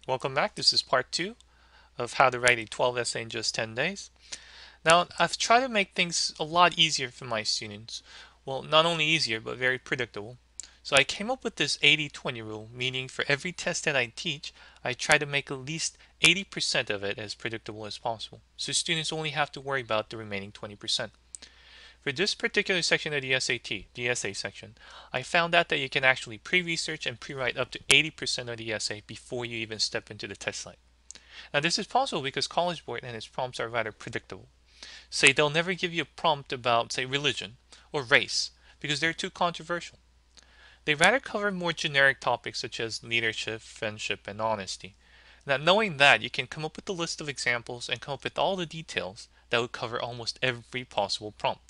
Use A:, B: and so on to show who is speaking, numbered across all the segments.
A: Welcome back. This is part 2 of how to write a 12 essay in just 10 days. Now, I've tried to make things a lot easier for my students. Well, not only easier, but very predictable. So I came up with this 80-20 rule, meaning for every test that I teach, I try to make at least 80% of it as predictable as possible. So students only have to worry about the remaining 20%. For this particular section of the SAT, the essay section, I found out that you can actually pre-research and pre-write up to 80% of the essay before you even step into the test site. Now, this is possible because College Board and its prompts are rather predictable. Say they'll never give you a prompt about, say, religion or race because they're too controversial. They rather cover more generic topics such as leadership, friendship, and honesty. Now, knowing that, you can come up with a list of examples and come up with all the details that would cover almost every possible prompt.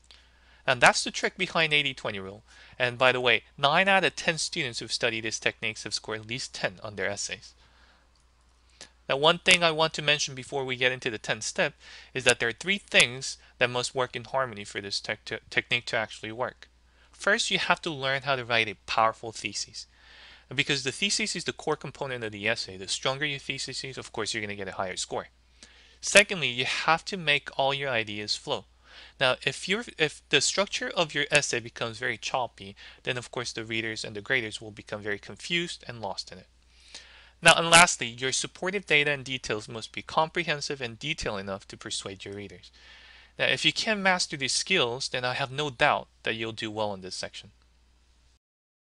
A: And that's the trick behind 80-20 rule. And by the way, 9 out of 10 students who've studied these techniques have scored at least 10 on their essays. Now, one thing I want to mention before we get into the 10th step is that there are 3 things that must work in harmony for this technique to actually work. First, you have to learn how to write a powerful thesis. Because the thesis is the core component of the essay. The stronger your thesis is, of course, you're going to get a higher score. Secondly, you have to make all your ideas flow. Now, if the structure of your essay becomes very choppy, then of course the readers and the graders will become very confused and lost in it. Now, and lastly, your supportive data and details must be comprehensive and detailed enough to persuade your readers. Now, if you can master these skills, then I have no doubt that you'll do well in this section.